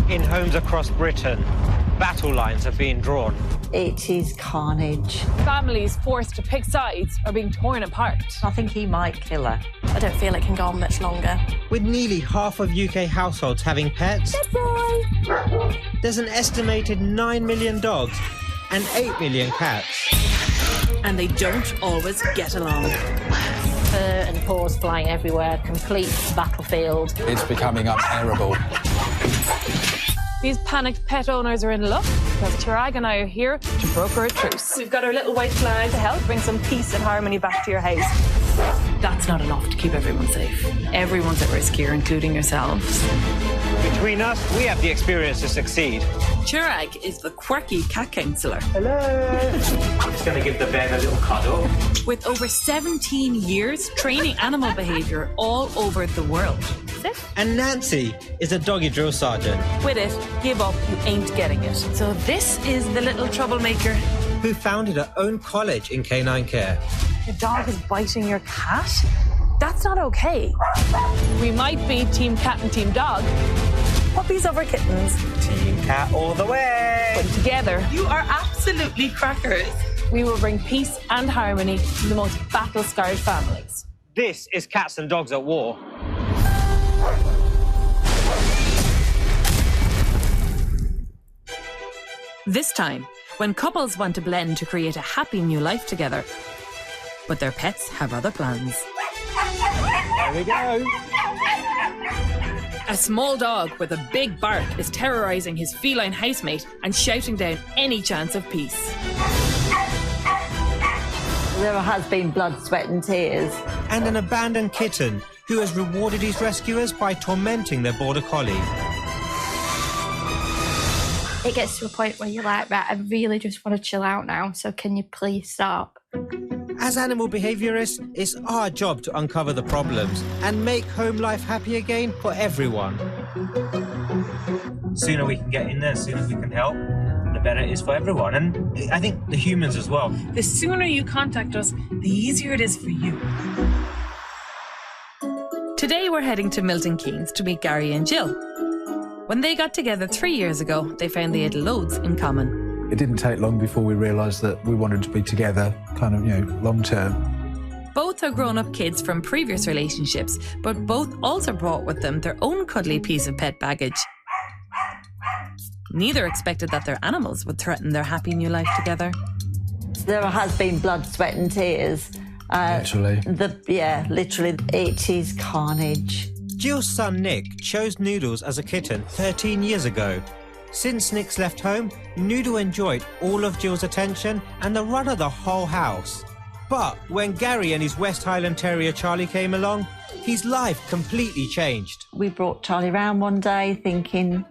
In homes across Britain, battle lines are being drawn. It is carnage. Families forced to pick sides are being torn apart. I think he might kill her. I don't feel it can go on much longer. With nearly half of UK households having pets, Good boy! there's an estimated 9 million dogs and 8 million cats. And they don't always get along. Fur and paws flying everywhere, complete battlefield. It's becoming unbearable. These panicked pet owners are in luck because Chirag and I are here to broker a truce. We've got our little white flag to help bring some peace and harmony back to your house. That's not enough to keep everyone safe. Everyone's at risk here, including yourselves. Between us, we have the experience to succeed. Chirag is the quirky cat counsellor. Hello. Just going to give the bear a little cuddle. With over 17 years training animal behaviour all over the world. And Nancy is a doggy drill sergeant. With it, give up, you ain't getting it. So this is the little troublemaker. Who founded her own college in canine care. Your dog is biting your cat? That's not okay. We might be Team Cat and Team Dog. Puppies over kittens. Team Cat all the way. But together, You are absolutely crackers. we will bring peace and harmony to the most battle-scarred families. This is Cats and Dogs at War. This time, when couples want to blend to create a happy new life together, but their pets have other plans. There we go. A small dog with a big bark is terrorising his feline housemate and shouting down any chance of peace. There has been blood, sweat and tears. And an abandoned kitten who has rewarded his rescuers by tormenting their border collie. It gets to a point where you're like, right, I really just want to chill out now, so can you please stop? As animal behaviourists, it's our job to uncover the problems and make home life happy again for everyone. The sooner we can get in there, the sooner we can help, the better it is for everyone. And I think the humans as well. The sooner you contact us, the easier it is for you. Today we're heading to Milton Keynes to meet Gary and Jill. When they got together 3 years ago, they found they had loads in common. It didn't take long before we realised that we wanted to be together, kind of, long term. Both are grown-up kids from previous relationships, but both also brought with them their own cuddly piece of pet baggage. Neither expected that their animals would threaten their happy new life together. There has been blood, sweat and tears. Literally. Literally. It is carnage. Jill's son Nick chose Noodles as a kitten 13 years ago. Since Nick's left home, Noodle enjoyed all of Jill's attention and the run of the whole house. But when Gary and his West Highland Terrier Charlie came along, his life completely changed. We brought Charlie round one day thinking,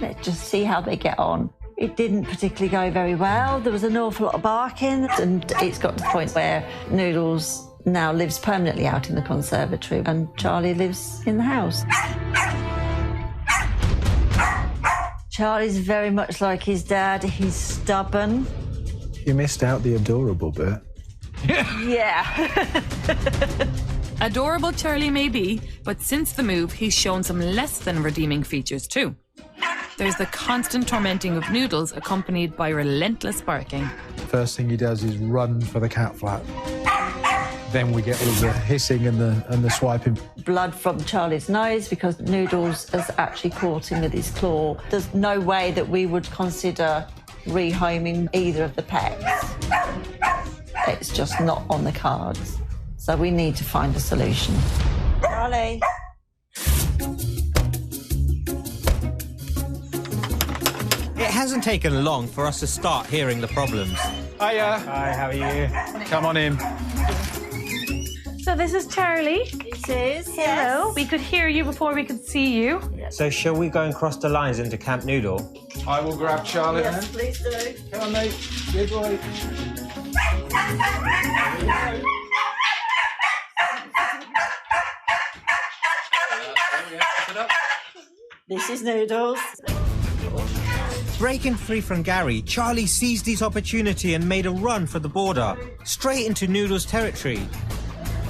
let's just see how they get on. It didn't particularly go very well. There was an awful lot of barking, and it's got to the point where Noodles now lives permanently out in the conservatory and Charlie lives in the house. Charlie's very much like his dad. He's stubborn. You missed out the adorable bit. Yeah. Adorable Charlie may be, but since the move, he's shown some less than redeeming features too. There's the constant tormenting of Noodles accompanied by relentless barking. First thing he does is run for the cat flap. Then we get all the hissing and the swiping. Blood from Charlie's nose because Noodles has actually caught him with his claw. There's no way that we would consider rehoming either of the pets. It's just not on the cards. So we need to find a solution. Charlie. It hasn't taken long for us to start hearing the problems. Hiya. Hi, how are you? Come on in. So this is Charlie. It is. Hello. Yes. We could hear you before we could see you. So shall we go and cross the lines into Camp Noodle? I will grab Charlie. Yes, please do. Come on, mate. Good boy. This is Noodles. Breaking free from Gary, Charlie seized his opportunity and made a run for the border, straight into Noodles' territory.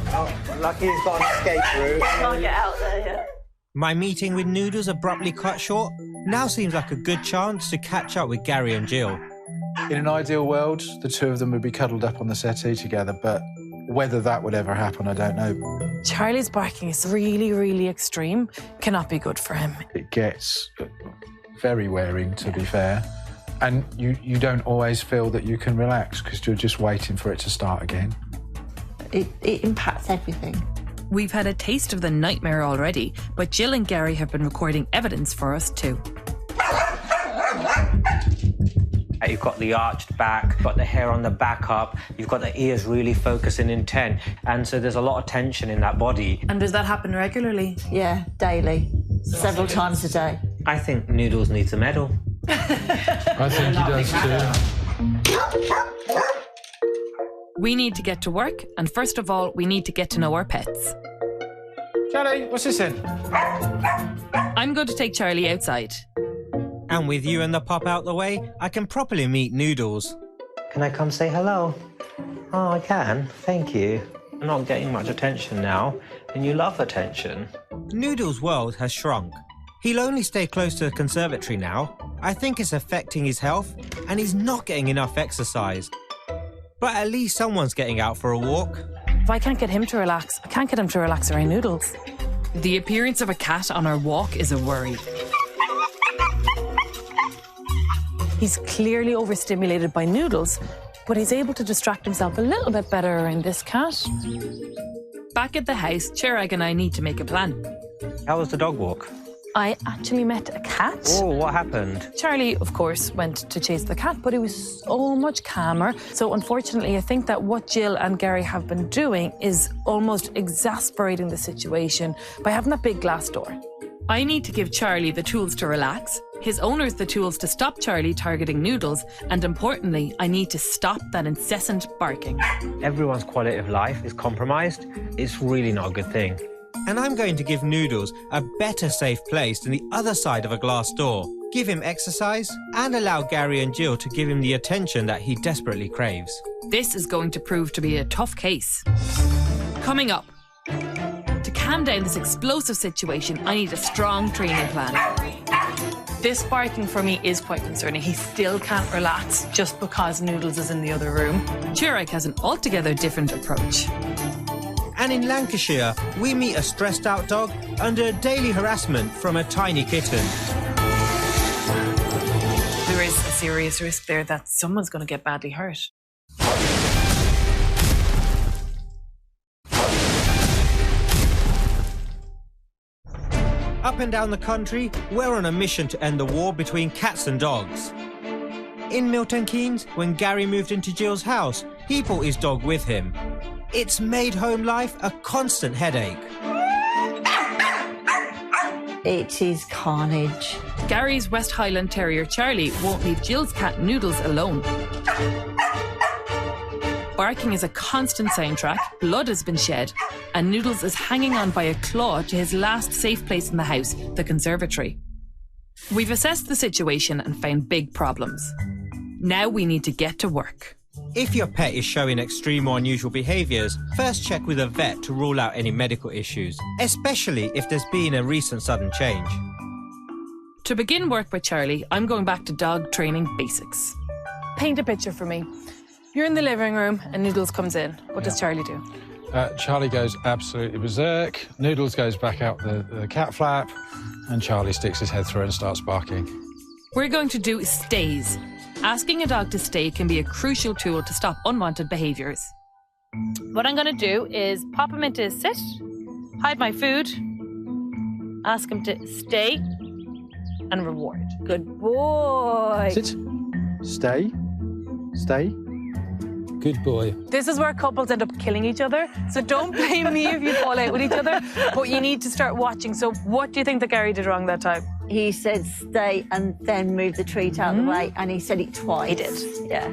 Oh, lucky he's got an escape route. Can't get out there yet. My meeting with Noodles abruptly cut short Now seems like a good chance to catch up with Gary and Jill. In an ideal world, the two of them would be cuddled up on the settee together, but whether that would ever happen, I don't know. Charlie's barking is really, really extreme. Cannot be good for him. It gets very wearing, to be fair. And you don't always feel that you can relax because you're just waiting for it to start again. It impacts everything. We've had a taste of the nightmare already, but Jill and Gary have been recording evidence for us too. You've got the arched back, got the hair on the back up, you've got the ears really focused and intent, and so there's a lot of tension in that body. And does that happen regularly? Yeah, daily. Several times a day. I think Noodles needs a medal. I think he does too. We need to get to work, and first of all, we need to get to know our pets. Charlie, what's this in? I'm going to take Charlie outside. And with you and the pup out the way, I can properly meet Noodles. Can I come say hello? Oh, I can. Thank you. I'm not getting much attention now, and you love attention. Noodles' world has shrunk. He'll only stay close to the conservatory now. I think it's affecting his health, and he's not getting enough exercise. But at least someone's getting out for a walk. If I can't get him to relax, I can't get him to relax around Noodles. The appearance of a cat on our walk is a worry. He's clearly overstimulated by Noodles, but he's able to distract himself a little bit better around this cat. Back at the house, Chirag and I need to make a plan. How was the dog walk? I actually met a cat. Oh, what happened? Charlie, of course, went to chase the cat, but he was so much calmer. So unfortunately, I think that what Jill and Gary have been doing is almost exasperating the situation by having that big glass door. I need to give Charlie the tools to relax, his owners the tools to stop Charlie targeting Noodles, and importantly, I need to stop that incessant barking. Everyone's quality of life is compromised. It's really not a good thing. And I'm going to give Noodles a better safe place than the other side of a glass door. Give him exercise and allow Gary and Jill to give him the attention that he desperately craves. This is going to prove to be a tough case. Coming up. To calm down this explosive situation, I need a strong training plan. This barking for me is quite concerning. He still can't relax just because Noodles is in the other room. Chirag has an altogether different approach. And in Lancashire, we meet a stressed out dog under daily harassment from a tiny kitten. There is a serious risk there that someone's going to get badly hurt. Up and down the country, we're on a mission to end the war between cats and dogs. In Milton Keynes, when Gary moved into Jill's house, he brought his dog with him. It's made home life a constant headache. It is carnage. Gary's West Highland Terrier Charlie won't leave Jill's cat Noodles alone. Barking is a constant soundtrack, blood has been shed, and Noodles is hanging on by a claw to his last safe place in the house, the conservatory. We've assessed the situation and found big problems. Now we need to get to work. If your pet is showing extreme or unusual behaviours, first check with a vet to rule out any medical issues, especially if there's been a recent sudden change. To begin work with Charlie, I'm going back to dog training basics. Paint a picture for me. You're in the living room and Noodles comes in. What does Charlie do? Charlie goes absolutely berserk. Noodles goes back out the cat flap, and Charlie sticks his head through and starts barking. We're going to do stays. Asking a dog to stay can be a crucial tool to stop unwanted behaviours. What I'm going to do is pop him into his sit, hide my food, ask him to stay, and reward. Good boy. Sit. Stay. Stay. Good boy. This is where couples end up killing each other. So don't blame me if you fall out with each other, but you need to start watching. So what do you think that Gary did wrong that time? He said stay and then move the treat out of the way, and he said it twice. He did. Yeah.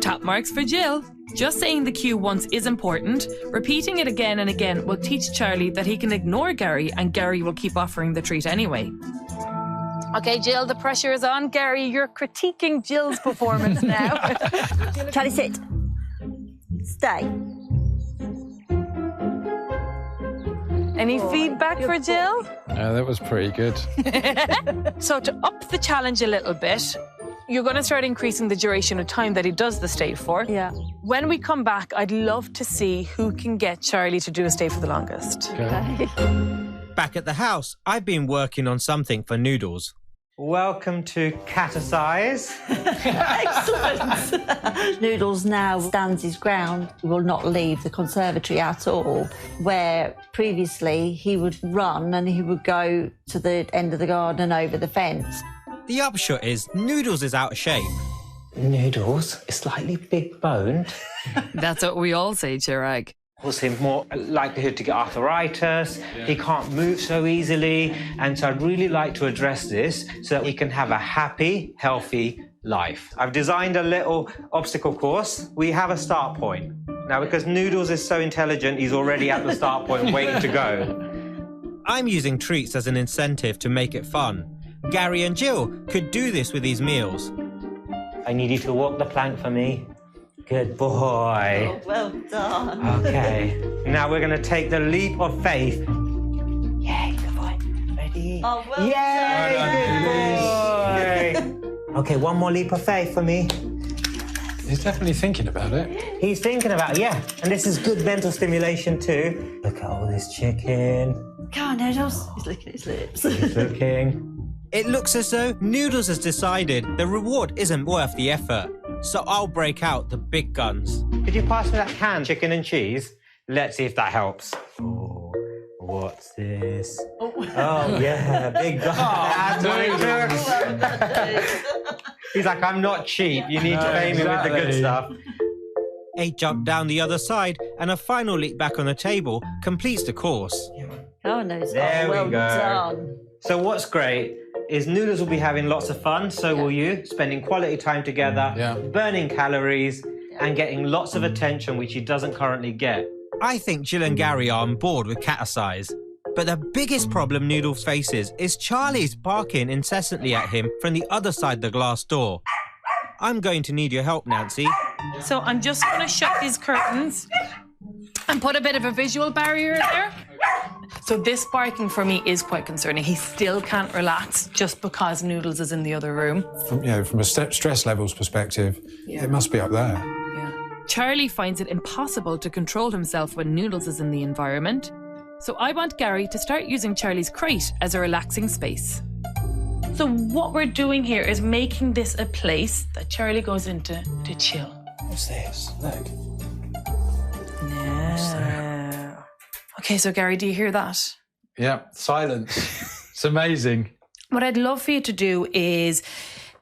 Top marks for Jill. Just saying the cue once is important. Repeating it again and again will teach Charlie that he can ignore Gary and Gary will keep offering the treat anyway. Okay, Jill, the pressure is on. Gary, you're critiquing Jill's performance now. Charlie, sit. Stay. Any feedback for Jill? Yeah, that was pretty good. So to up the challenge a little bit, you're going to start increasing the duration of time that he does the stay for. Yeah. When we come back, I'd love to see who can get Charlie to do a stay for the longest. Okay. Back at the house, I've been working on something for Noodles. Welcome to Catasize. Excellent. Noodles now stands his ground. He will not leave the conservatory at all, where previously he would run and he would go to the end of the garden over the fence. The upshot is Noodles is out of shape. Noodles is slightly big boned. That's what we all say, Chirag. Also more likelihood to get arthritis. He can't move so easily. And so I'd really like to address this so that he can have a happy, healthy life. I've designed a little obstacle course. We have a start point. Now, because Noodles is so intelligent, he's already at the start point waiting to go. I'm using treats as an incentive to make it fun. Gary and Jill could do this with these meals. I need you to walk the plank for me. Good boy. Oh, well done. Okay. Now we're going to take the leap of faith. Yay, good boy. Ready? Oh, well Yay, good boy. Okay, one more leap of faith for me. He's definitely thinking about it. He's thinking about it, yeah. And this is good mental stimulation too. Look at all this chicken. Come on, Noodles. He's licking his lips. He's looking. It looks as though Noodles has decided the reward isn't worth the effort. So I'll break out the big guns. Could you pass me that can, chicken and cheese? Let's see if that helps. Oh, what's this? Oh, yeah, big gun. That's what it looks. He's like, I'm not cheap. You need to pay me with the good stuff. A jump down the other side and a final leap back on the table completes the course. Oh, Noodles. There well we go. done. So what's great is Noodles will be having lots of fun, so will you, spending quality time together, burning calories, and getting lots of attention, which he doesn't currently get. I think Jill and Gary are on board with Catasize. But the biggest problem Noodles faces is Charlie's barking incessantly at him from the other side of the glass door. I'm going to need your help, Nancy. So I'm just going to shut these curtains and put a bit of a visual barrier there. So this barking for me is quite concerning. He still can't relax just because Noodles is in the other room. From a stress levels perspective, it must be up there. Charlie finds it impossible to control himself when Noodles is in the environment. So I want Gary to start using Charlie's crate as a relaxing space. So what we're doing here is making this a place that Charlie goes into to chill. What's this? Look. Yeah. Okay, so Gary, do you hear that? Yeah, silence. It's amazing. What I'd love for you to do is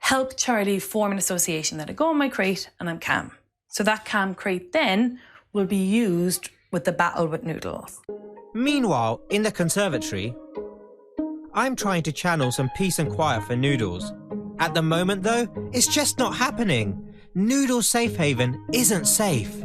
help Charlie form an association that I go in my crate and I'm calm. So that calm crate then will be used with the battle with Noodles. Meanwhile, in the conservatory, I'm trying to channel some peace and quiet for Noodles. At the moment, though, it's just not happening. Noodles' safe haven isn't safe.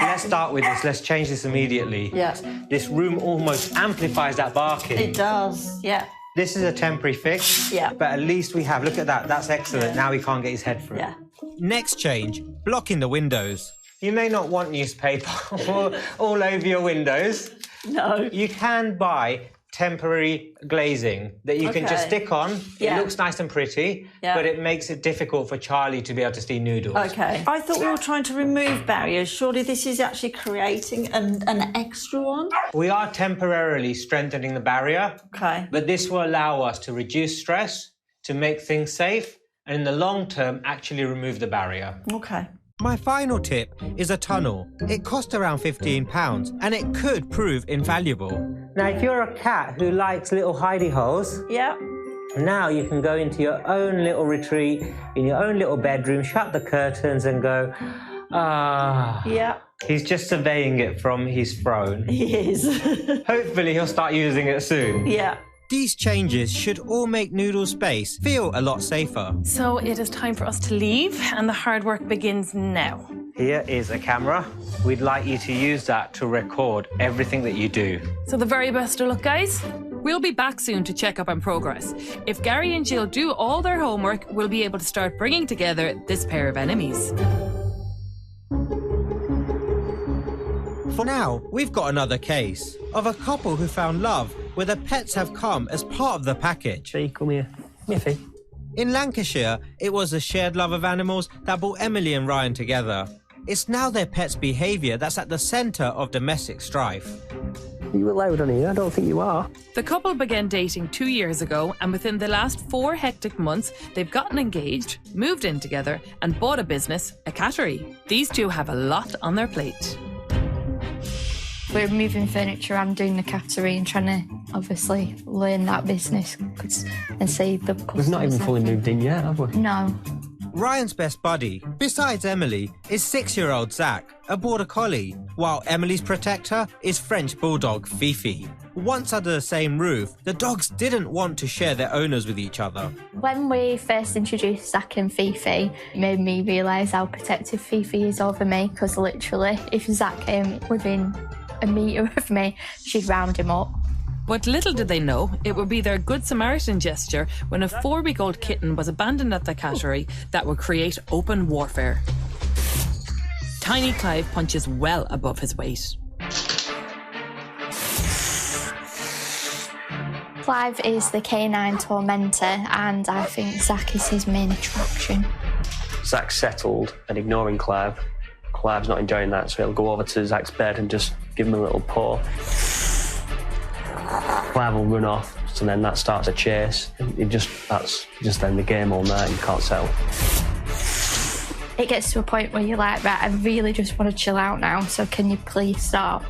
Let's start with this. Let's change this immediately. Yeah. This room almost amplifies that barking. It does, yeah. This is a temporary fix. Yeah. But at least we have, look at that, that's excellent. Now he can't get his head through. Yeah. Next change, blocking the windows. You may not want newspaper all over your windows. No. You can buy temporary glazing that you can just stick on. Yeah. It looks nice and pretty, Yeah. but it makes it difficult for Charlie to be able to see Noodles. Okay. I thought we were trying to remove barriers. Surely this is actually creating an extra one? We are temporarily strengthening the barrier, Okay. but this will allow us to reduce stress, to make things safe, and in the long term, actually remove the barrier. Okay. My final tip is a tunnel. It cost around £15 and it could prove invaluable. Now, if you're a cat who likes little hidey holes, Yeah. now you can go into your own little retreat, in your own little bedroom, shut the curtains and go, ah. Yeah. He's just surveying it from his throne. He is. Hopefully he'll start using it soon. Yeah. These changes should all make Noodle's space feel a lot safer. So it is time for us to leave and the hard work begins now. Here is a camera. We'd like you to use that to record everything that you do. So the very best of luck, guys. We'll be back soon to check up on progress. If Gary and Jill do all their homework, we'll be able to start bringing together this pair of enemies. For now, we've got another case of a couple who found love where the pets have come as part of the package. Fee, come here. Miffy. In Lancashire, it was the shared love of animals that brought Emily and Ryan together. It's now their pet's behaviour that's at the centre of domestic strife. Are you allowed on here? I don't think you are. The couple began dating 2 years ago, and within the last 4 hectic months, they've gotten engaged, moved in together, and bought a business, a cattery. These two have a lot on their plate. We're moving furniture and doing the cattery and trying to obviously learn that business and see the customers. We've not even fully moved in yet, have we? No. Ryan's best buddy, besides Emily, is 6-year-old Zach, a border collie, while Emily's protector is French bulldog Fifi. Once under the same roof, the dogs didn't want to share their owners with each other. When we first introduced Zach and Fifi, it made me realise how protective Fifi is over me, because literally, if Zach came within a metre of me, she'd round him up. But little did they know, it would be their Good Samaritan gesture when a 4-week-old kitten was abandoned at the cattery that would create open warfare. Tiny Clive punches well above his weight. Clive is the canine tormentor, and I think Zach is his main attraction. Zach's settled and ignoring Clive. Clive's not enjoying that, so he'll go over to Zach's bed and just give him a little paw. Clive will run off, so then that starts a chase. That's just then the game all night, you can't settle. It gets to a point where you're like, right, I really just want to chill out now, so can you please stop?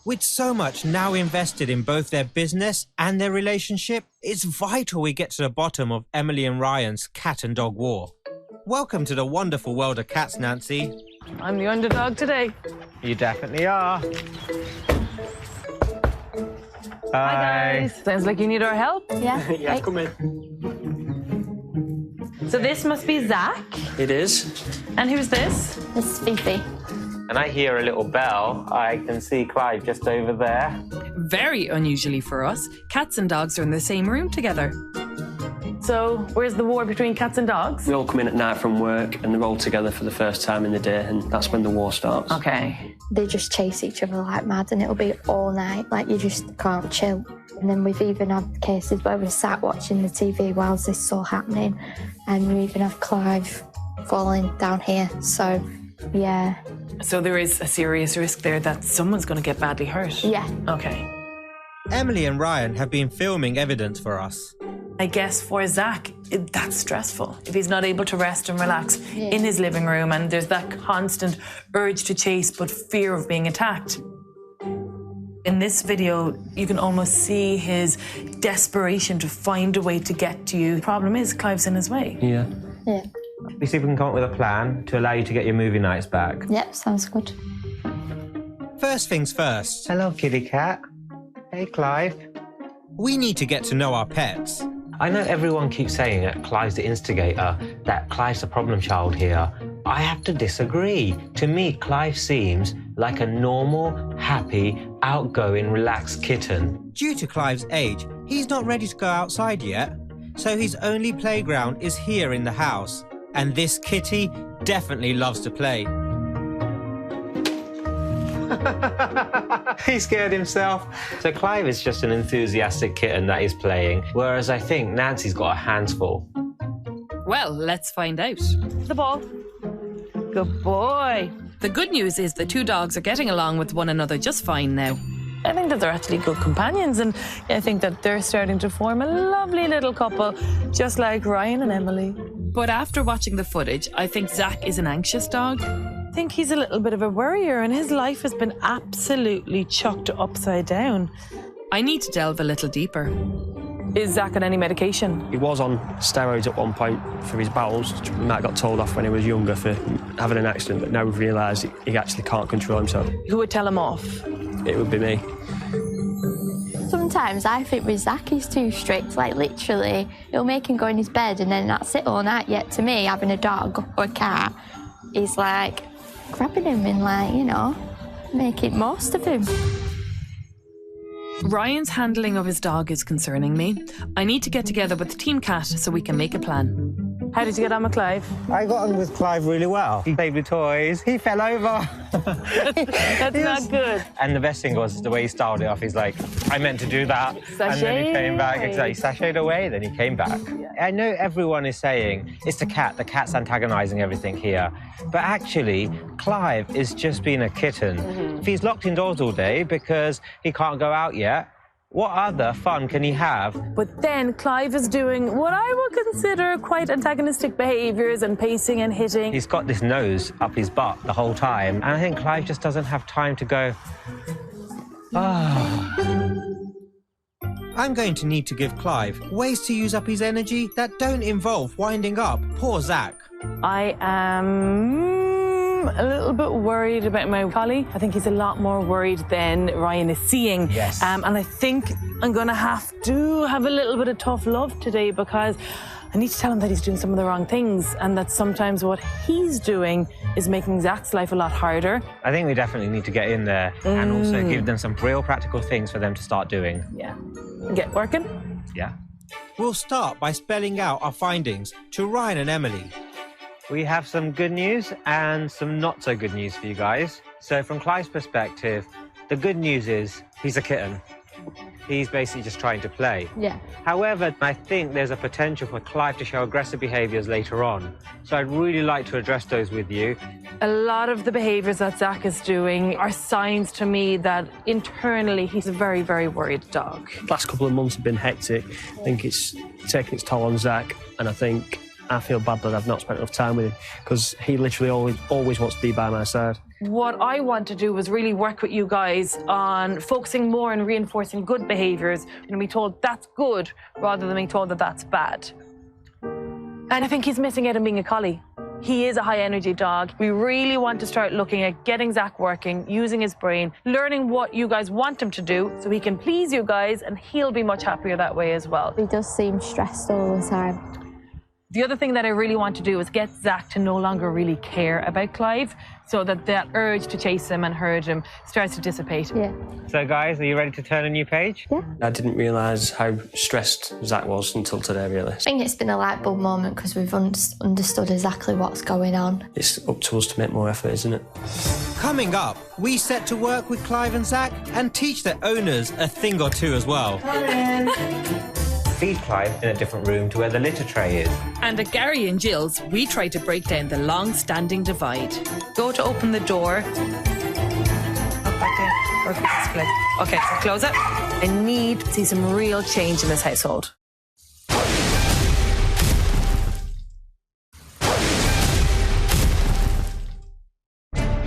With so much now invested in both their business and their relationship, it's vital we get to the bottom of Emily and Ryan's cat and dog war. Welcome to the wonderful world of cats, Nancy. I'm the underdog today. You definitely are. Hi guys. Sounds like you need our help. Yeah. Yeah, come in. So this must be Zach. It is. And who's this? This is Fifi. And I hear a little bell. I can see Clive just over there. Very unusually for us, cats and dogs are in the same room together. So where's the war between cats and dogs? We all come in at night from work and they're all together for the first time in the day, and that's when the war starts. Okay. They just chase each other like mad, and it'll be all night, like you just can't chill. And then we've even had cases where we're sat watching the TV whilst this is all happening, and we even have Clive falling down here, so yeah. So there is a serious risk there that someone's going to get badly hurt? Yeah. Okay. Emily and Ryan have been filming evidence for us. I guess for Zach, that's stressful. If he's not able to rest and relax in his living room, and there's that constant urge to chase but fear of being attacked. In this video, you can almost see his desperation to find a way to get to you. The problem is Clive's in his way. Yeah. Yeah. We see if we can come up with a plan to allow you to get your movie nights back. Yep, sounds good. First things first, Hello, kitty cat. Hey, Clive. we need to get to know our pets. I know everyone keeps saying that Clive's the instigator, that Clive's the problem child here. I have to disagree. To me, Clive seems like a normal, happy, outgoing, relaxed kitten. Due to Clive's age, he's not ready to go outside yet, so his only playground is here in the house. And this kitty definitely loves to play. He scared himself. So Clive is just an enthusiastic kitten that is playing, whereas I think Nancy's got her hands full. Well, let's find out. The ball. Good boy. The good news is the two dogs are getting along with one another just fine now. I think that they're actually good companions, and I think that they're starting to form a lovely little couple, just like Ryan and Emily. But after watching the footage, I think Zach is an anxious dog. I think he's a little bit of a worrier, and his life has been absolutely chucked upside down. I need to delve a little deeper. Is Zach on any medication? He was on steroids at one point for his bowels. Matt got told off when he was younger for having an accident, but now we've realised he actually can't control himself. Who would tell him off? It would be me. Sometimes I think with Zach he's too strict, like literally he'll make him go in his bed and then that's it all night. Yet to me, having a dog or a cat is like grabbing him and like, you know, making most of him. Ryan's handling of his dog is concerning me. I need to get together with Team Cat so we can make a plan. How did you get on with Clive? I got on with Clive really well. He played with toys. He fell over. That's not good. And the best thing was the way he started it off. He's like, I meant to do that. And then he came back. Exactly. He sashayed away, then he came back. Yeah. I know everyone is saying it's the cat. The cat's antagonising everything here. But actually, Clive is just being a kitten. If he's locked indoors all day because he can't go out yet, what other fun can he have? But then Clive is doing what I would consider quite antagonistic behaviours and pacing and hitting. He's got this nose up his butt the whole time. And I think Clive just doesn't have time to go, I'm going to need to give Clive ways to use up his energy that don't involve winding up poor Zach. I am a little bit worried about my collie. I think he's a lot more worried than Ryan is seeing. Yes. And I think I'm going to have a little bit of tough love today because I need to tell him that he's doing some of the wrong things and that sometimes what he's doing is making Zach's life a lot harder. I think we definitely need to get in there and also give them some real practical things for them to start doing. Yeah. Get working? Yeah. We'll start by spelling out our findings to Ryan and Emily. We have some good news and some not so good news for you guys. So from Clive's perspective, the good news is he's a kitten. He's basically just trying to play. Yeah. However, I think there's a potential for Clive to show aggressive behaviours later on. So I'd really like to address those with you. A lot of the behaviours that Zach is doing are signs to me that internally he's a very, very worried dog. The last couple of months have been hectic. I think it's taking its toll on Zach, and I feel bad that I've not spent enough time with him because he literally always wants to be by my side. What I want to do is really work with you guys on focusing more on reinforcing good behaviours and be told that's good rather than being told that that's bad. And I think he's missing out on being a collie. He is a high-energy dog. We really want to start looking at getting Zach working, using his brain, learning what you guys want him to do so he can please you guys and he'll be much happier that way as well. He does seem stressed all the time. The other thing that I really want to do is get Zach to no longer really care about Clive so that that urge to chase him and herd him starts to dissipate. Yeah. So guys, are you ready to turn a new page? Yeah. I didn't realise how stressed Zach was until today, really. I think it's been a light bulb moment because we've understood exactly what's going on. It's up to us to make more effort, isn't it? Coming up, we set to work with Clive and Zach and teach their owners a thing or two as well. Feed Clive in a different room to where the litter tray is. And at Gary and Jill's, we try to break down the long-standing divide. Go to open the door. Okay, so close it. I need to see some real change in this household.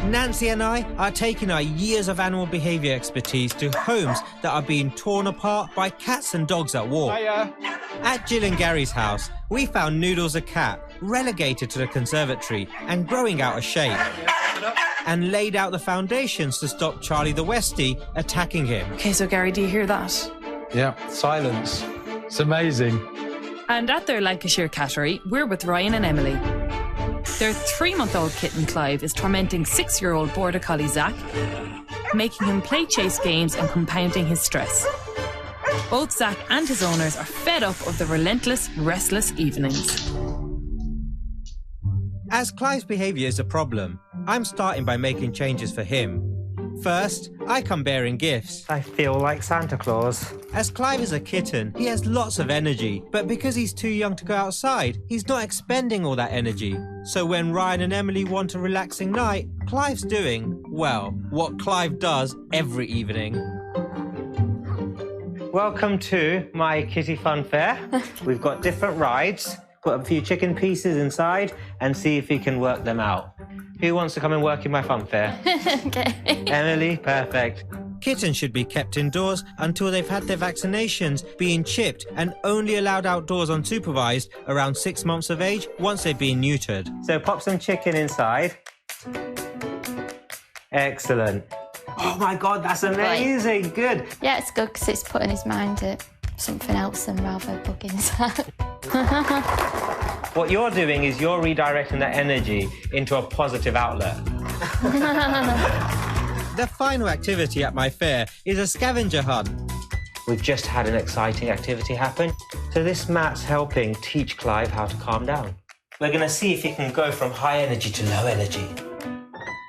Nancy and I are taking our years of animal behaviour expertise to homes that are being torn apart by cats and dogs at war. Hiya. At Jill and Gary's house, we found Noodles a cat, relegated to the conservatory and growing out of shape, and laid out the foundations to stop Charlie the Westie attacking him. Okay, so Gary, do you hear that? Yeah, silence. It's amazing. And at their Lancashire cattery, we're with Ryan and Emily. Their 3-month-old kitten Clive is tormenting 6-year-old border collie Zach, making him play chase games and compounding his stress. Both Zach and his owners are fed up of the relentless, restless evenings. As Clive's behaviour is a problem, I'm starting by making changes for him. First, I come bearing gifts. I feel like Santa Claus. As Clive is a kitten, he has lots of energy, but because he's too young to go outside, he's not expending all that energy. So when Ryan and Emily want a relaxing night, Clive's doing, well, what Clive does every evening. Welcome to my kitty fun fair. We've got different rides. Put a few chicken pieces inside and see if you can work them out. Who wants to come and work in my fun fair? Okay. Emily, perfect. Kittens should be kept indoors until they've had their vaccinations, being chipped and only allowed outdoors unsupervised around 6 months of age once they've been neutered. So pop some chicken inside. Excellent. Oh my God, that's amazing. Right. Good. Yeah, it's good because it's putting his mind at something else and rather bugging his head. What you're doing is you're redirecting that energy into a positive outlet. The final activity at my fair is a scavenger hunt. We've just had an exciting activity happen. So this mat's helping teach Clive how to calm down. We're going to see if he can go from high energy to low energy.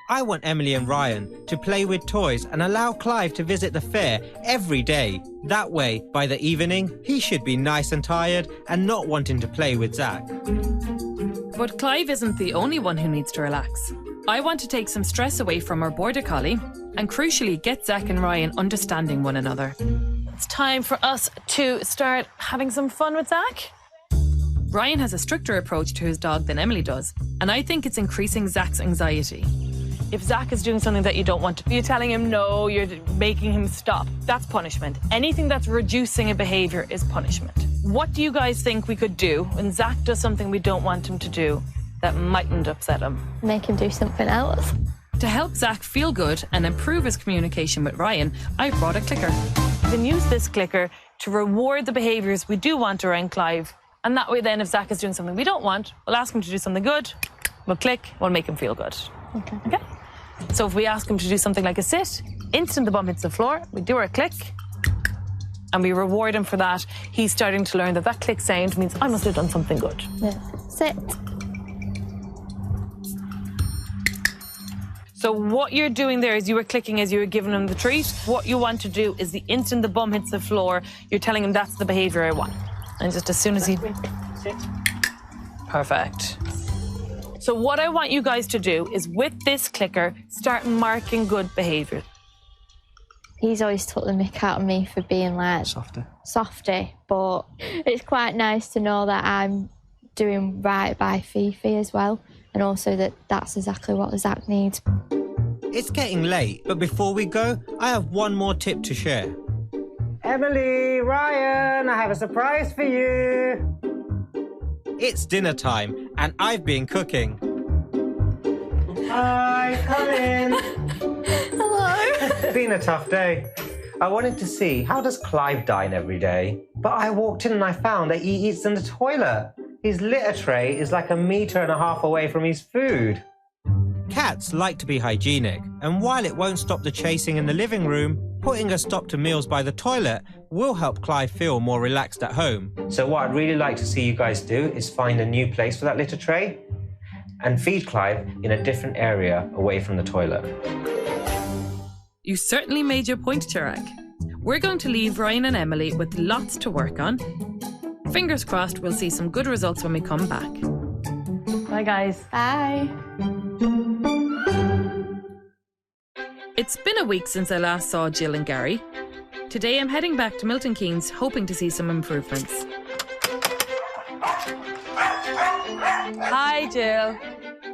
I want Emily and Ryan to play with toys and allow Clive to visit the fair every day. That way, by the evening, he should be nice and tired and not wanting to play with Zach. But Clive isn't the only one who needs to relax. I want to take some stress away from our border collie and crucially get Zach and Ryan understanding one another. It's time for us to start having some fun with Zach. Ryan has a stricter approach to his dog than Emily does, and I think it's increasing Zach's anxiety. If Zach is doing something that you don't want to, you're telling him no, you're making him stop. That's punishment. Anything that's reducing a behaviour is punishment. What do you guys think we could do when Zach does something we don't want him to do that mightn't upset him? Make him do something else. To help Zach feel good and improve his communication with Ryan, I brought a clicker. You can use this clicker to reward the behaviours we do want around Clive. And that way then, if Zach is doing something we don't want, we'll ask him to do something good, we'll click, we'll make him feel good. Okay? So if we ask him to do something like a sit, instant the bum hits the floor, we do our click, and we reward him for that. He's starting to learn that that click sound means I must have done something good. Yeah. Sit. So what you're doing there is you were clicking as you were giving him the treat. What you want to do is the instant the bum hits the floor, you're telling him that's the behaviour I want. And just as soon as he... Sit. Perfect. So what I want you guys to do is with this clicker, start marking good behaviour. He's always took the mick out of me for being like softy, but it's quite nice to know that I'm doing right by Fifi as well, and also that that's exactly what Zach needs. It's getting late, but before we go, I have one more tip to share. Emily, Ryan, I have a surprise for you. It's dinner time, and I've been cooking. Hi, come in. Hello. It's been a tough day. I wanted to see, how does Clive dine every day? But I walked in and I found that he eats in the toilet. His litter tray is like 1.5 meters away from his food. Cats like to be hygienic, and while it won't stop the chasing in the living room, putting a stop to meals by the toilet will help Clive feel more relaxed at home. So what I'd really like to see you guys do is find a new place for that litter tray and feed Clive in a different area away from the toilet. You certainly made your point, Chirag. We're going to leave Ryan and Emily with lots to work on. Fingers crossed we'll see some good results when we come back. Bye, guys. Bye. It's been a week since I last saw Jill and Gary. Today I'm heading back to Milton Keynes hoping to see some improvements. Hi, Jill.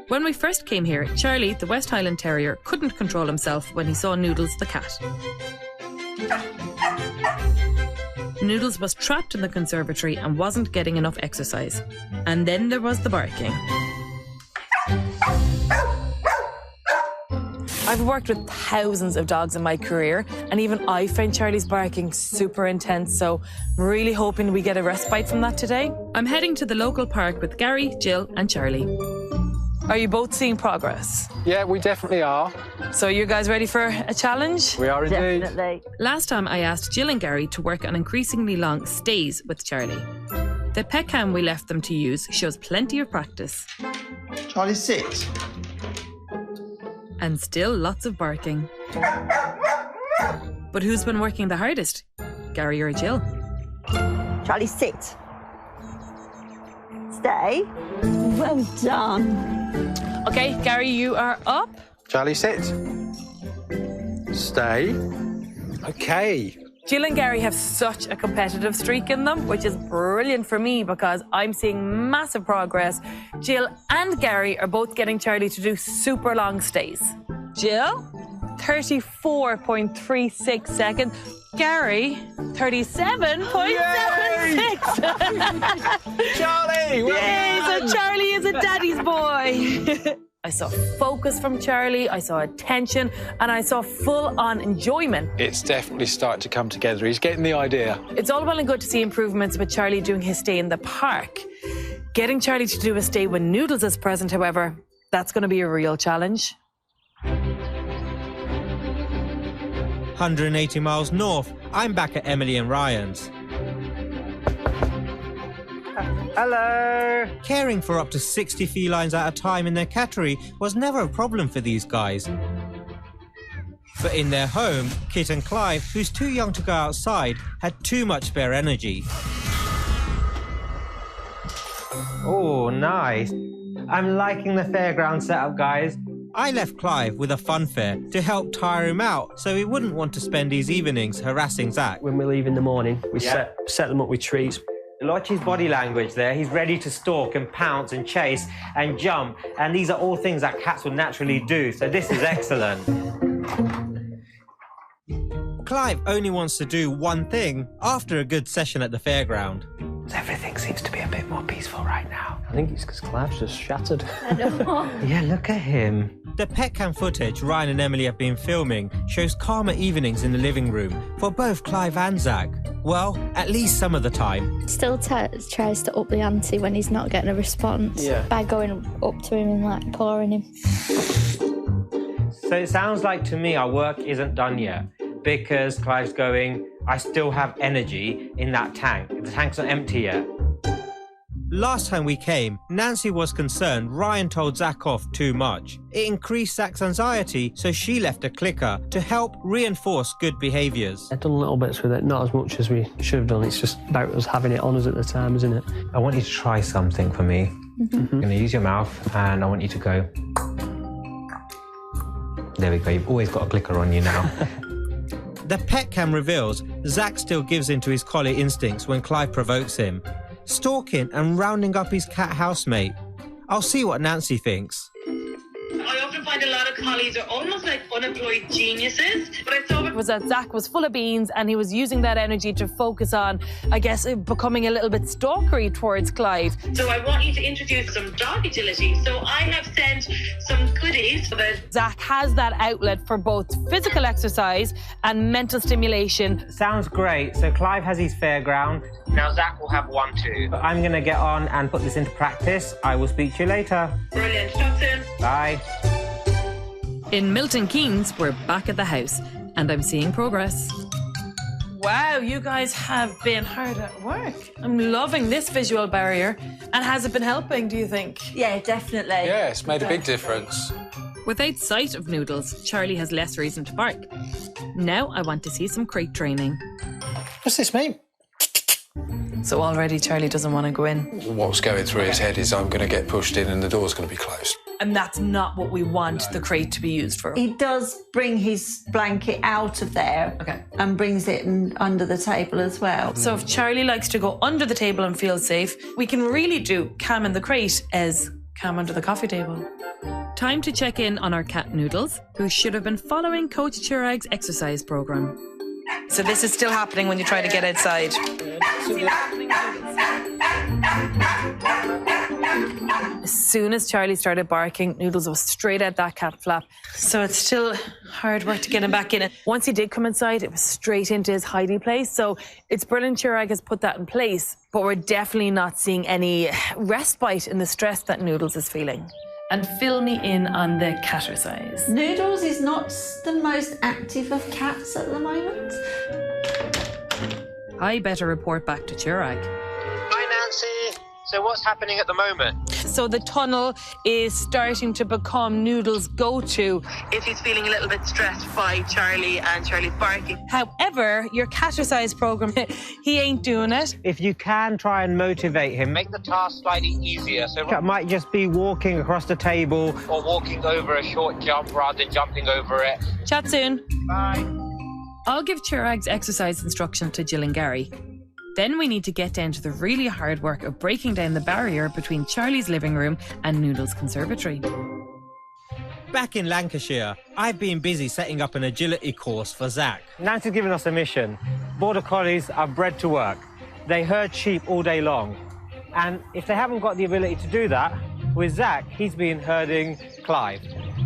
When we first came here, Charlie, the West Highland Terrier, couldn't control himself when he saw Noodles the cat. Noodles was trapped in the conservatory and wasn't getting enough exercise. And then there was the barking. I've worked with thousands of dogs in my career, and even I find Charlie's barking super intense, so I'm really hoping we get a respite from that today. I'm heading to the local park with Gary, Jill and Charlie. Are you both seeing progress? Yeah, we definitely are. So you guys ready for a challenge? We are indeed. Definitely. Last time I asked Jill and Gary to work on increasingly long stays with Charlie. The pet cam we left them to use shows plenty of practice. Charlie, sit. And still lots of barking. But who's been working the hardest? Gary or Jill? Charlie, sit. Stay. Well done. Okay, Gary, you are up. Charlie, sit. Stay. Okay. Jill and Gary have such a competitive streak in them, which is brilliant for me because I'm seeing massive progress. Jill and Gary are both getting Charlie to do super long stays. Jill, 34.36 seconds. Gary, 37.76. Charlie! Yay, so Charlie is a daddy's boy. I saw focus from Charlie, I saw attention, and I saw full-on enjoyment. It's definitely starting to come together. He's getting the idea. It's all well and good to see improvements with Charlie doing his stay in the park. Getting Charlie to do a stay when Noodles is present, however, that's going to be a real challenge. 180 miles north, I'm back at Emily and Ryan's. Hello. Caring for up to 60 felines at a time in their cattery was never a problem for these guys. But in their home, Kit and Clive, who's too young to go outside, had too much spare energy. Oh, nice. I'm liking the fairground setup, guys. I left Clive with a fun fair to help tire him out so he wouldn't want to spend his evenings harassing Zach. When we leave in the morning, we set them up with treats. Watch his body language there. He's ready to stalk and pounce and chase and jump. And these are all things that cats would naturally do. So this is excellent. Clive only wants to do one thing after a good session at the fairground. Everything seems to be a bit more peaceful right now. I think it's because Clive's just shattered. Yeah, look at him. The pet cam footage Ryan and Emily have been filming shows calmer evenings in the living room for both Clive and Zach. Well, at least some of the time. Still tries to up the ante when he's not getting a response by going up to him and like pawing him. So it sounds like to me our work isn't done yet, because Clive's going, I still have energy in that tank. The tank's not empty yet. Last time we came, Nancy was concerned Ryan told Zach off too much. It increased Zach's anxiety, so she left a clicker to help reinforce good behaviours. I've done little bits with it, not as much as we should have done. It's just about us having it on us at the time, isn't it? I want you to try something for me. I'm going to use your mouth and I want you to go. There we go, you've always got a clicker on you now. The pet cam reveals Zach still gives in to his collie instincts when Clive provokes him, stalking and rounding up his cat housemate. I'll see what Nancy thinks. I often find a lot of collies are almost like unemployed geniuses, but I saw It was that Zach was full of beans and he was using that energy to focus on, I guess, becoming a little bit stalkery towards Clive. So I want you to introduce some dog agility. So I have sent some goodies for the... Zach has that outlet for both physical exercise and mental stimulation. Sounds great. So Clive has his fairground. Now Zach will have one too. But I'm going to get on and put this into practice. I will speak to you later. Brilliant. Talk soon. Bye. In Milton Keynes, we're back at the house, and I'm seeing progress. Wow, you guys have been hard at work. I'm loving this visual barrier. And has it been helping, do you think? Yeah, definitely. Yeah, it's made a big difference. Without sight of Noodles, Charlie has less reason to bark. Now I want to see some crate training. What's this mean? So already Charlie doesn't want to go in. What's going through his head is I'm going to get pushed in and the door's going to be closed. And that's not what we want the crate to be used for. He does bring his blanket out of there and brings it under the table as well. So if Charlie likes to go under the table and feel safe, we can really do Cam in the crate as Cam under the coffee table. Time to check in on our cat Noodles, who should have been following Coach Chirag's exercise programme. So this is still happening when you try to get outside. As soon as Charlie started barking, Noodles was straight at that cat flap. So it's still hard work to get him back in it. Once he did come inside, it was straight into his hidey place. So it's brilliant Chirag has put that in place, but we're definitely not seeing any respite in the stress that Noodles is feeling. And fill me in on the cattercise. Noodles is not the most active of cats at the moment. I better report back to Chirag. Hi, Nancy. So what's happening at the moment? So the tunnel is starting to become Noodles' go-to If he's feeling a little bit stressed by Charlie and Charlie's barking. However, your cattercise program, he ain't doing it. If you can try and motivate him, make the task slightly easier. So it might just be walking across the table or walking over a short jump rather than jumping over it. Chat soon. Bye. I'll give Chirag's exercise instruction to Jill and Gary. Then we need to get down to the really hard work of breaking down the barrier between Charlie's living room and Noodles' conservatory. Back in Lancashire, I've been busy setting up an agility course for Zach. Nancy's given us a mission. Border Collies are bred to work. They herd sheep all day long. And if they haven't got the ability to do that, with Zach, he's been herding Clive.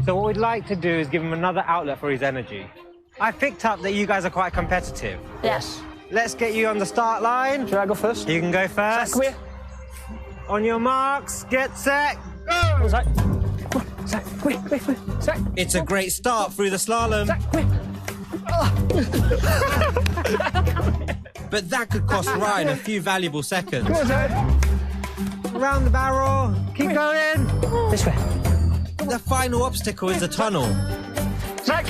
So what we'd like to do is give him another outlet for his energy. I've picked up that you guys are quite competitive. Yes. Let's get you on the start line. Should I go first? You can go first. Zach, come here. On your marks, get set, go! Zach. Come on, Zach, come here, come here. Zach. It's a great start through the slalom. Zach, come here. But that could cost Ryan a few valuable seconds. Come on, Zach. round the barrel. Keep going. This way. The final obstacle is the tunnel. Zach!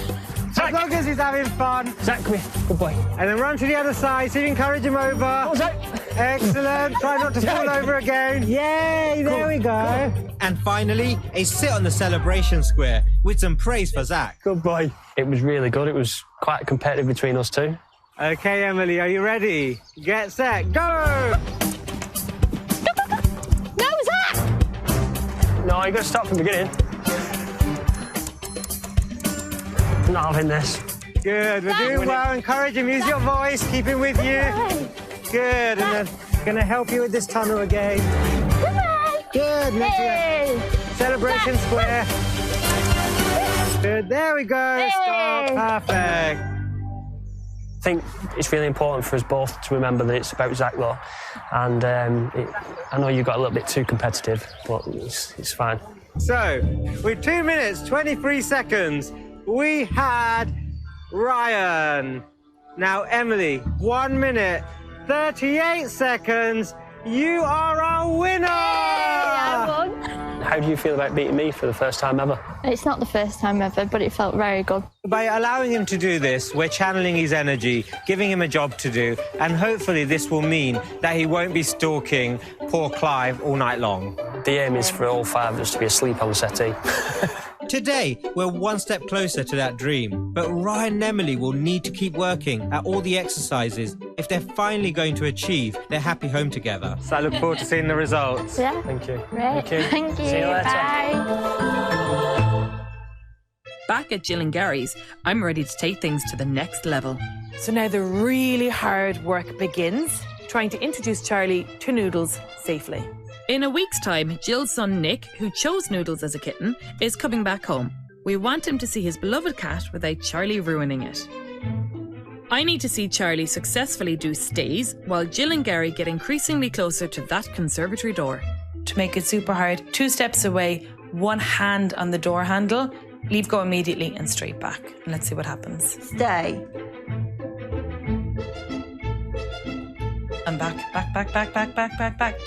As long as he's having fun. Zach, come here. Good boy. And then run to the other side, see if you can encourage him over. Oh, Zach! Excellent. Try not to fall over again. Yay, there we go. And finally, a sit on the celebration square with some praise for Zach. Good boy. It was really good. It was quite competitive between us two. Okay, Emily, are you ready? Get set, go! No, Zach! No, you got to start from the beginning. I'm not having this. Good, we're doing well. Encourage him, use your voice, keep him with you. Good, and then gonna help you with this tunnel again. Good, next again. Celebration square. Good, there we go. Stop, perfect. I think it's really important for us both to remember that it's about Zach, though. And I know you got a little bit too competitive, but it's fine. So, with 2 minutes, 23 seconds, we had Ryan. Now, Emily, 1 minute, 38 seconds. You are our winner! I won. How do you feel about beating me for the first time ever? It's not the first time ever, but it felt very good. By allowing him to do this, we're channeling his energy, giving him a job to do, and hopefully this will mean that he won't be stalking poor Clive all night long. The aim is for all 5 of us to be asleep on the settee. Today, we're one step closer to that dream, but Ryan and Emily will need to keep working at all the exercises if they're finally going to achieve their happy home together. So I look forward to seeing the results. Yeah. Thank you. Great. Thank you. Thank you. See you later. Bye. Back at Jill and Gary's, I'm ready to take things to the next level. So now the really hard work begins, trying to introduce Charlie to Noodles safely. In a week's time, Jill's son Nick, who chose Noodles as a kitten, is coming back home. We want him to see his beloved cat without Charlie ruining it. I need to see Charlie successfully do stays, while Jill and Gary get increasingly closer to that conservatory door. To make it super hard, 2 steps away, 1 hand on the door handle, leave go immediately and straight back. And let's see what happens. Stay. And back.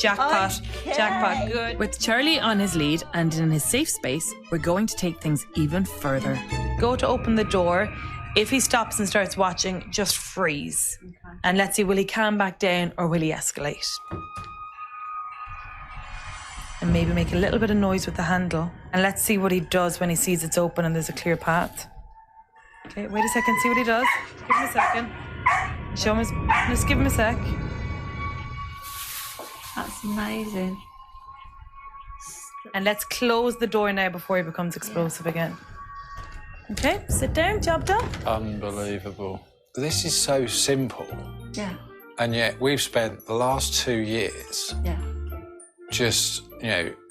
Jackpot. Okay. Jackpot. Good. With Charlie on his lead and in his safe space, we're going to take things even further. Go to open the door. If he stops and starts watching, just freeze. Okay. And let's see, will he calm back down or will he escalate? And maybe make a little bit of noise with the handle. And let's see what he does when he sees it's open and there's a clear path. Okay, wait a second, see what he does. Give him a second. Show him his... Just give him a sec. That's amazing. And let's close the door now before he becomes explosive again. Okay, sit down, job done. Unbelievable. This is so simple. Yeah. And yet we've spent the last 2 years Yeah. just,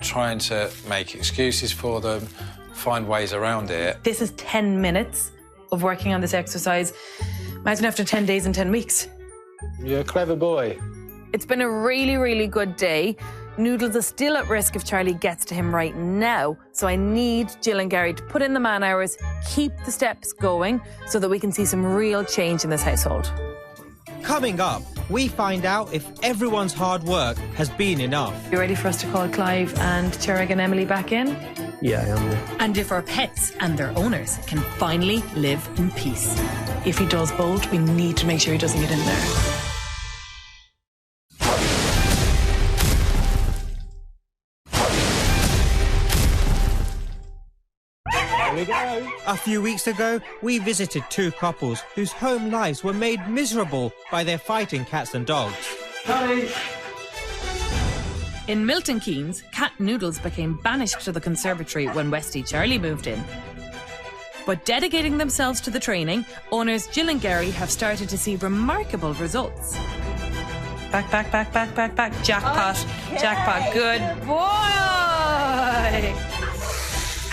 trying to make excuses for them, find ways around it. This is 10 minutes of working on this exercise. Imagine after 10 days and 10 weeks. You're a clever boy. It's been a really, really good day. Noodles is still at risk if Charlie gets to him right now. So I need Jill and Gary to put in the man hours, keep the steps going so that we can see some real change in this household. Coming up, we find out if everyone's hard work has been enough. You ready for us to call Clive and Cherrig and Emily back in? Yeah, I am. Yeah. And if our pets and their owners can finally live in peace. If he does bolt, we need to make sure he doesn't get in there. A few weeks ago, we visited 2 couples whose home lives were made miserable by their fighting cats and dogs. In Milton Keynes, Cat Noodles became banished to the conservatory when Westie Charlie moved in. But dedicating themselves to the training, owners Jill and Gary have started to see remarkable results. Back. Jackpot. Okay. Jackpot. Good boy.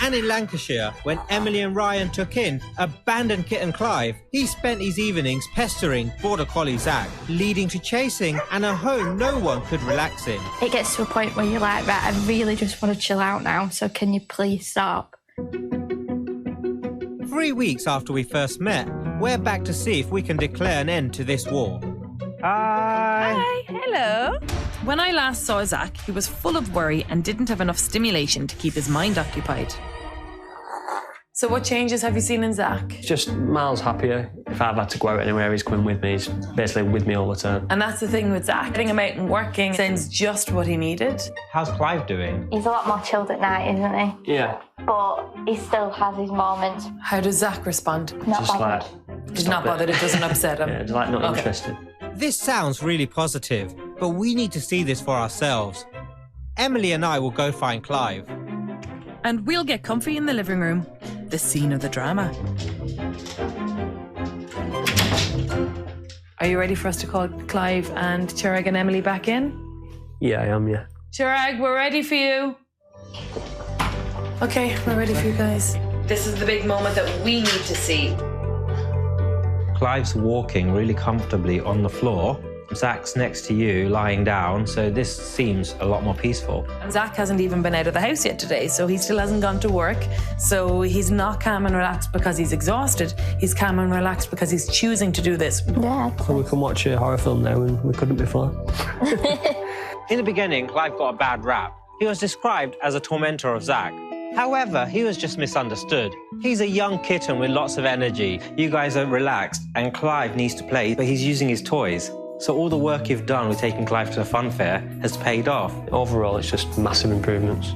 And in Lancashire, when Emily and Ryan took in abandoned kitten Clive, he spent his evenings pestering border collie Zach, leading to chasing and a home no one could relax in. It gets to a point where you're like, right, I really just want to chill out now, so can you please stop? 3 weeks after we first met, we're back to see if we can declare an end to this war. Hi. Hi. Hello. When I last saw Zach, he was full of worry and didn't have enough stimulation to keep his mind occupied. So what changes have you seen in Zach? Just miles happier. If I've had to go out anywhere, he's coming with me. He's basically with me all the time. And that's the thing with Zach. Getting him out and working sounds just what he needed. How's Clive doing? He's a lot more chilled at night, isn't he? Yeah. But he still has his moments. How does Zach respond? Not Just bothered. He's not bothered. It doesn't upset him. Yeah, like not Okay. interested. This sounds really positive, but we need to see this for ourselves. Emily and I will go find Clive. And we'll get comfy in the living room, the scene of the drama. Are you ready for us to call Clive and Chirag and Emily back in? Yeah, I am, yeah. Chirag, we're ready for you. Okay, we're ready for you guys. This is the big moment that we need to see. Clive's walking really comfortably on the floor. Zach's next to you, lying down, so this seems a lot more peaceful. And Zach hasn't even been out of the house yet today, so he still hasn't gone to work. So he's not calm and relaxed because he's exhausted. He's calm and relaxed because he's choosing to do this. Yeah. So we can watch a horror film now, and we couldn't before. In the beginning, Clive got a bad rap. He was described as a tormentor of Zach. However, he was just misunderstood. He's a young kitten with lots of energy. You guys are relaxed, and Clive needs to play, but he's using his toys. So all the work you've done with taking Clive to the fun fair has paid off. Overall, it's just massive improvements.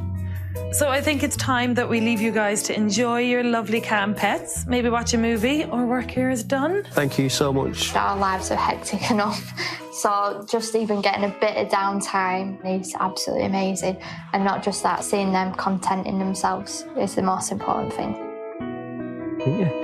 So I think it's time that we leave you guys to enjoy your lovely calm pets, maybe watch a movie. Our work here is done. Thank you so much. Our lives are hectic enough. So just even getting a bit of downtime is absolutely amazing. And not just that, seeing them contenting themselves is the most important thing. Yeah.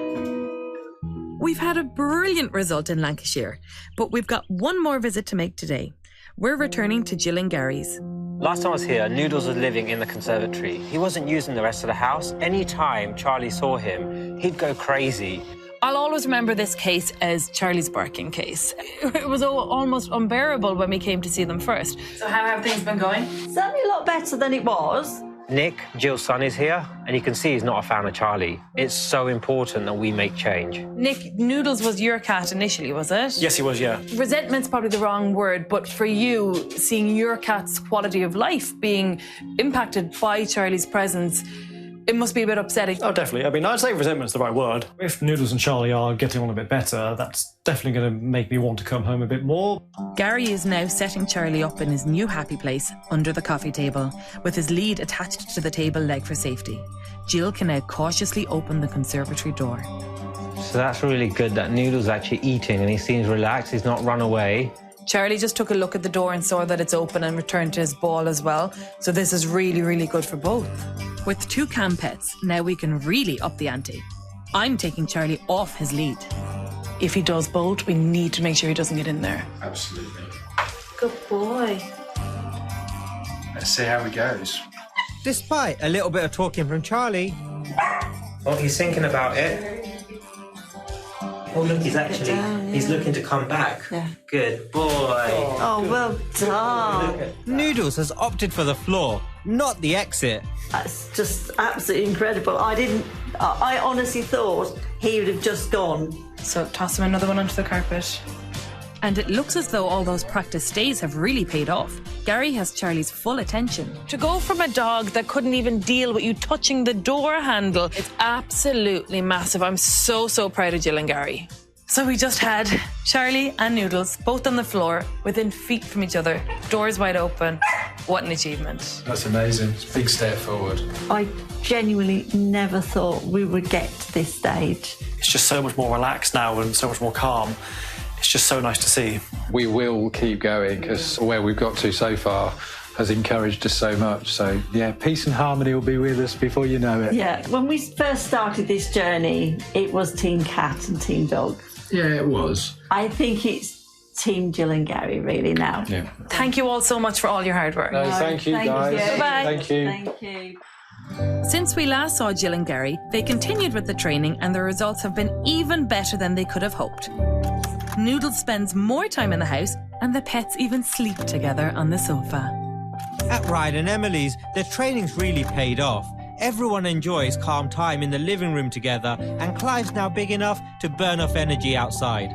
We've had a brilliant result in Lancashire, but we've got one more visit to make today. We're returning to Jill and Gary's. Last time I was here, Noodles was living in the conservatory. He wasn't using the rest of the house. Any time Charlie saw him, he'd go crazy. I'll always remember this case as Charlie's barking case. It was almost unbearable when we came to see them first. So how have things been going? Certainly a lot better than it was. Nick, Jill's son, is here, and you can see he's not a fan of Charlie. It's so important that we make change. Nick, Noodles was your cat initially, was it? Yes, he was, yeah. Resentment's probably the wrong word, but for you, seeing your cat's quality of life being impacted by Charlie's presence, it must be a bit upsetting. Oh, definitely. I mean, I'd say resentment's the right word. If Noodles and Charlie are getting on a bit better, that's definitely going to make me want to come home a bit more. Gary is now setting Charlie up in his new happy place under the coffee table, with his lead attached to the table leg for safety. Jill can now cautiously open the conservatory door. So that's really good that Noodles is actually eating and he seems relaxed, he's not run away. Charlie just took a look at the door and saw that it's open and returned to his ball as well. So this is really, really good for both. With two calm pets, now we can really up the ante. I'm taking Charlie off his lead. If he does bolt, we need to make sure he doesn't get in there. Absolutely. Good boy. Let's see how he goes. Despite a little bit of talking from Charlie. Oh, he's thinking about it. Oh, look, he's looking to come back. Yeah. Good boy. Oh, well done. Noodles has opted for the floor, not the exit. That's just absolutely incredible. I honestly thought he would have just gone. So toss him another one onto the carpet. And it looks as though all those practice stays have really paid off. Gary has Charlie's full attention. To go from a dog that couldn't even deal with you touching the door handle, it's absolutely massive. I'm so, so proud of Jill and Gary. So we just had Charlie and Noodles both on the floor within feet from each other, doors wide open. What an achievement. That's amazing. It's a big step forward. I genuinely never thought we would get to this stage. It's just so much more relaxed now and so much more calm. It's just so nice to see. We will keep going because where we've got to so far has encouraged us so much. So, yeah, peace and harmony will be with us before you know it. Yeah, when we first started this journey, it was Team Cat and Team Dog. Yeah, it was. I think it's Team Jill and Gary really now. Yeah. Thank you all so much for all your hard work. No, thank you, guys. Bye-bye. Thank you. Thank you. Since we last saw Jill and Gary, they continued with the training and the results have been even better than they could have hoped. Noodles spends more time in the house and the pets even sleep together on the sofa. At Ryan and Emily's, their training's really paid off. Everyone enjoys calm time in the living room together, and Clive's now big enough to burn off energy outside.